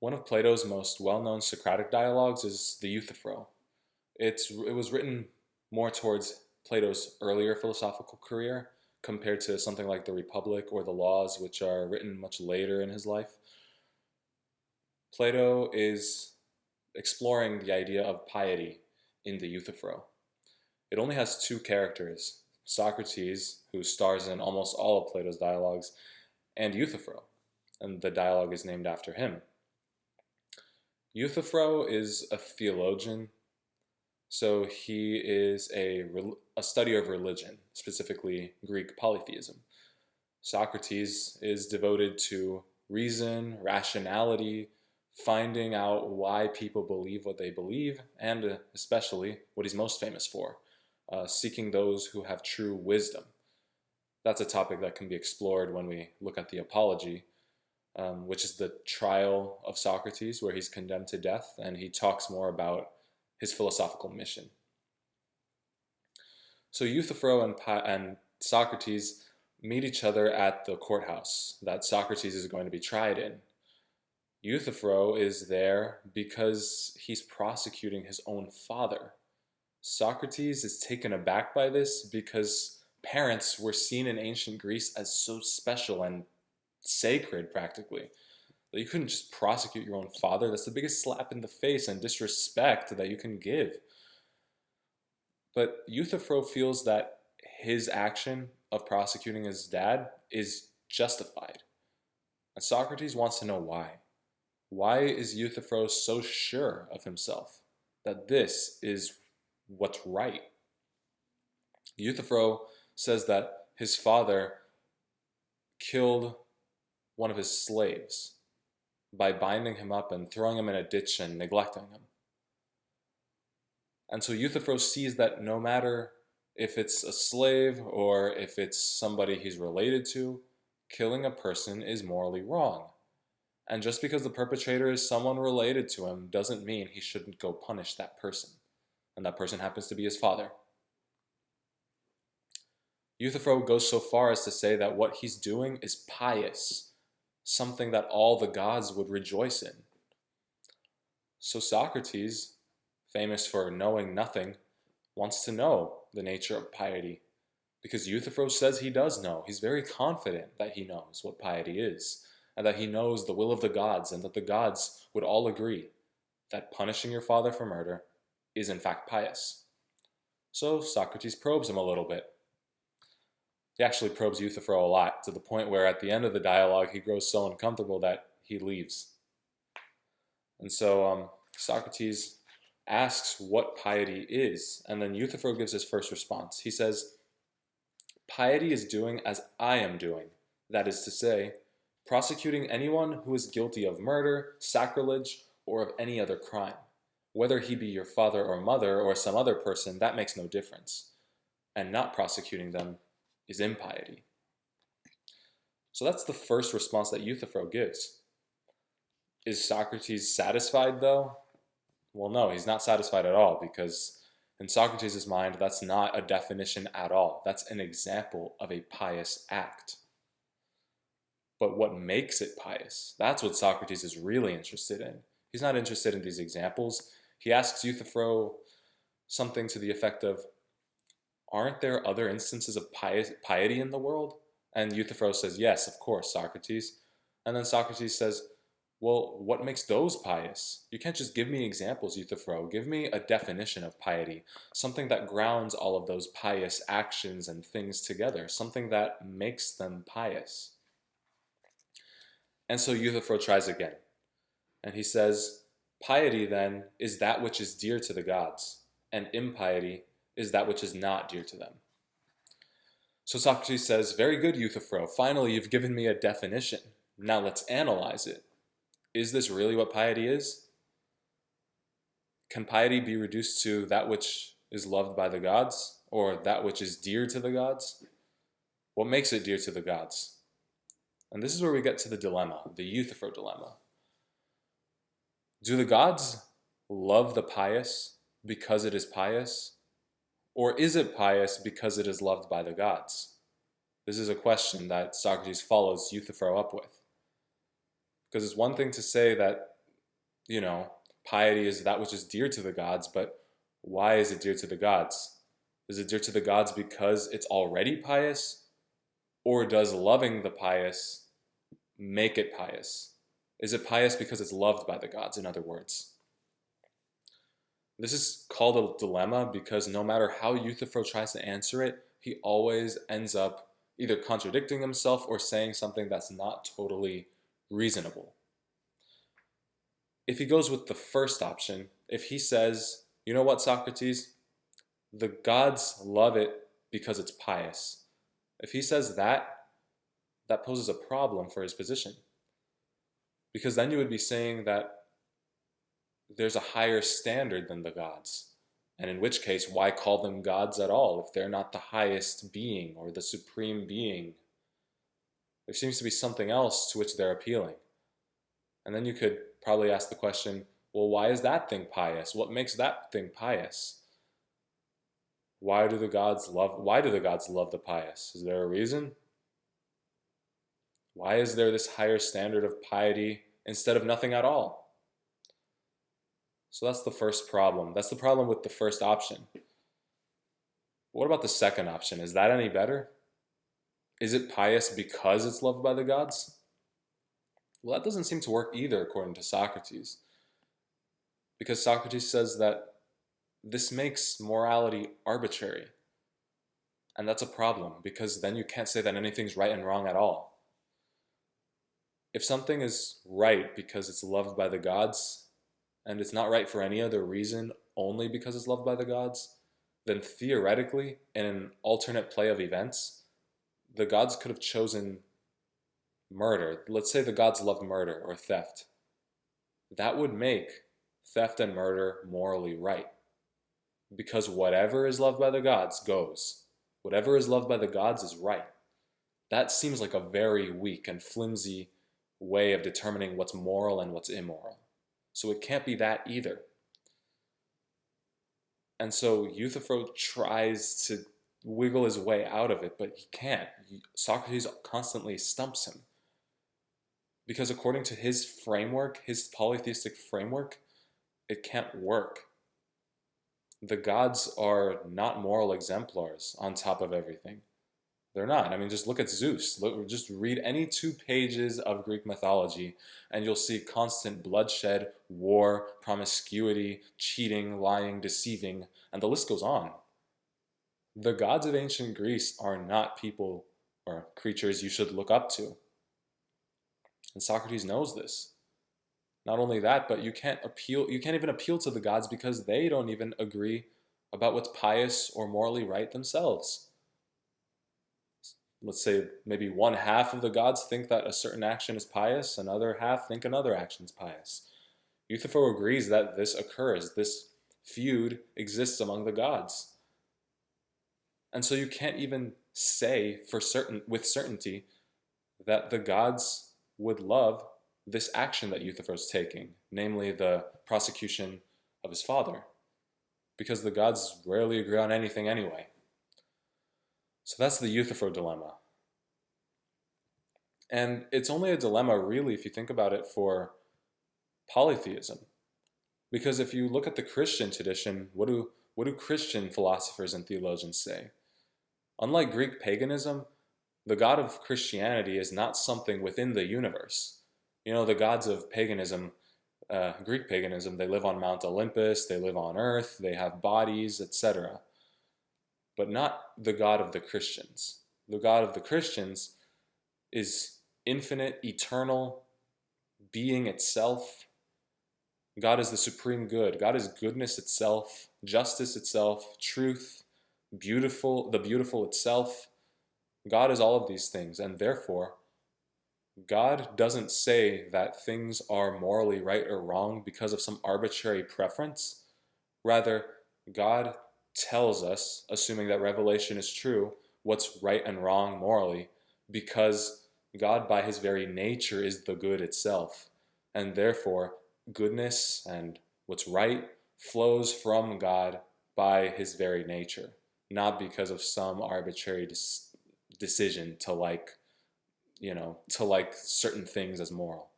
One of Plato's most well-known Socratic dialogues is the Euthyphro. It was written more towards Plato's earlier philosophical career compared to something like the Republic or the Laws, which are written much later in his life. Plato is exploring the idea of piety in the Euthyphro. It only has two characters, Socrates, who stars in almost all of Plato's dialogues, and Euthyphro, and the dialogue is named after him. Euthyphro is a theologian, so he is a study of religion, specifically Greek polytheism. Socrates is devoted to reason, rationality, finding out why people believe what they believe, and especially what he's most famous for, seeking those who have true wisdom. That's a topic that can be explored when we look at the Apology, which is the trial of Socrates, where he's condemned to death, and he talks more about his philosophical mission. So Euthyphro and Socrates meet each other at the courthouse that Socrates is going to be tried in. Euthyphro is there because he's prosecuting his own father. Socrates is taken aback by this because parents were seen in ancient Greece as so special and sacred, practically, that you couldn't just prosecute your own father. That's the biggest slap in the face and disrespect that you can give. But Euthyphro feels that his action of prosecuting his dad is justified. And Socrates wants to know why. Why is Euthyphro so sure of himself that this is what's right? Euthyphro says that his father killed one of his slaves by binding him up and throwing him in a ditch and neglecting him. And so Euthyphro sees that no matter if it's a slave or if it's somebody he's related to, killing a person is morally wrong. And just because the perpetrator is someone related to him doesn't mean he shouldn't go punish that person. And that person happens to be his father. Euthyphro goes so far as to say that what he's doing is pious, something that all the gods would rejoice in. So Socrates, famous for knowing nothing, wants to know the nature of piety, because Euthyphro says he does know. He's very confident that he knows what piety is, and that he knows the will of the gods, and that the gods would all agree that punishing your father for murder is in fact pious. So Socrates probes him a little bit. He actually probes Euthyphro a lot, to the point where at the end of the dialogue he grows so uncomfortable that he leaves. And so Socrates asks what piety is, and then Euthyphro gives his first response. He says, "Piety is doing as I am doing, that is to say, prosecuting anyone who is guilty of murder, sacrilege, or of any other crime. Whether he be your father or mother or some other person, that makes no difference. And not prosecuting them is impiety." So that's the first response that Euthyphro gives. Is Socrates satisfied, though? Well, no, he's not satisfied at all, because in Socrates' mind, that's not a definition at all. That's an example of a pious act. But what makes it pious? That's what Socrates is really interested in. He's not interested in these examples. He asks Euthyphro something to the effect of, aren't there other instances of piety in the world? And Euthyphro says, yes, of course, Socrates. And then Socrates says, well, what makes those pious? You can't just give me examples, Euthyphro. Give me a definition of piety, something that grounds all of those pious actions and things together, something that makes them pious. And so Euthyphro tries again. And he says, piety then is that which is dear to the gods, and impiety is that which is not dear to them. So Socrates says, very good, Euthyphro. Finally, you've given me a definition. Now let's analyze it. Is this really what piety is? Can piety be reduced to that which is loved by the gods, or that which is dear to the gods? What makes it dear to the gods? And this is where we get to the dilemma, the Euthyphro dilemma. Do the gods love the pious because it is pious? Or is it pious because it is loved by the gods? This is a question that Socrates follows Euthyphro up with. Because it's one thing to say that you know, piety is that which is dear to the gods, but why is it dear to the gods? Is it dear to the gods because it's already pious? Or does loving the pious make it pious? Is it pious because it's loved by the gods, in other words? This is called a dilemma because no matter how Euthyphro tries to answer it, he always ends up either contradicting himself or saying something that's not totally reasonable. If he goes with the first option, if he says, you know what, Socrates, the gods love it because it's pious. If he says that, that poses a problem for his position. Because then you would be saying that there's a higher standard than the gods. And in which case, why call them gods at all if they're not the highest being or the supreme being? There seems to be something else to which they're appealing. And then you could probably ask the question, well, why is that thing pious? What makes that thing pious? Why do the gods love the pious? Is there a reason? Why is there this higher standard of piety instead of nothing at all? So that's the first problem. That's the problem with the first option. What about the second option? Is that any better? Is it pious because it's loved by the gods? Well, that doesn't seem to work either, according to Socrates. Because Socrates says that this makes morality arbitrary. And that's a problem, because then you can't say that anything's right and wrong at all. If something is right because it's loved by the gods, and it's not right for any other reason only because it's loved by the gods, then theoretically, in an alternate play of events, the gods could have chosen murder. Let's say the gods loved murder or theft. That would make theft and murder morally right. Because whatever is loved by the gods goes. Whatever is loved by the gods is right. That seems like a very weak and flimsy way of determining what's moral and what's immoral. So it can't be that either. And so Euthyphro tries to wiggle his way out of it, but he can't. Socrates constantly stumps him. Because according to his framework, his polytheistic framework, it can't work. The gods are not moral exemplars on top of everything. They're not. I mean, just look at Zeus. Just read any 2 pages of Greek mythology, and you'll see constant bloodshed, war, promiscuity, cheating, lying, deceiving, and the list goes on. The gods of ancient Greece are not people or creatures you should look up to. And Socrates knows this. Not only that, but you can't even appeal to the gods because they don't even agree about what's pious or morally right themselves. Let's say maybe one half of the gods think that a certain action is pious, another half think another action is pious. Euthyphro agrees that this occurs, this feud exists among the gods. And so you can't even say with certainty that the gods would love this action that Euthyphro is taking, namely the prosecution of his father, because the gods rarely agree on anything anyway. So that's the Euthyphro dilemma. And it's only a dilemma, really, if you think about it, for polytheism. Because if you look at the Christian tradition, what do Christian philosophers and theologians say? Unlike Greek paganism, the God of Christianity is not something within the universe. You know, the gods of paganism, Greek paganism, they live on Mount Olympus, they live on earth, they have bodies, etc. But not the God of the Christians. The God of the Christians is infinite, eternal, being itself. God is the supreme good. God is goodness itself, justice itself, truth, the beautiful itself. God is all of these things, and therefore, God doesn't say that things are morally right or wrong because of some arbitrary preference. Rather, God tells us, assuming that revelation is true, what's right and wrong morally, because God by his very nature is the good itself. And therefore, goodness and what's right flows from God by his very nature, not because of some arbitrary decision to like certain things as moral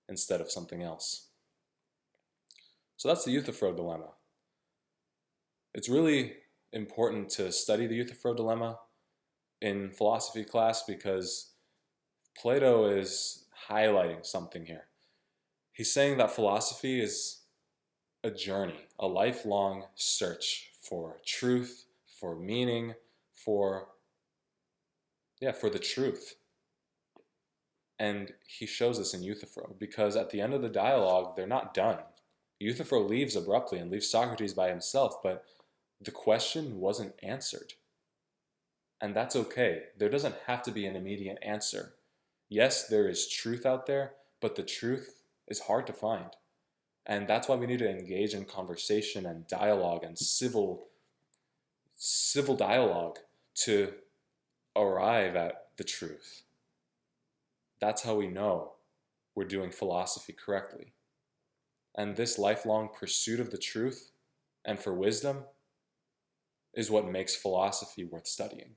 instead of something else. So that's the Euthyphro dilemma. It's really important to study the Euthyphro dilemma in philosophy class because Plato is highlighting something here. He's saying that philosophy is a journey, a lifelong search for truth, for meaning, for for the truth. And he shows this in Euthyphro because at the end of the dialogue, they're not done. Euthyphro leaves abruptly and leaves Socrates by himself, but the question wasn't answered. And that's okay. There doesn't have to be an immediate answer. Yes, there is truth out there, but the truth is hard to find. And that's why we need to engage in conversation and dialogue and civil dialogue to arrive at the truth. That's how we know we're doing philosophy correctly. And this lifelong pursuit of the truth and for wisdom is what makes philosophy worth studying.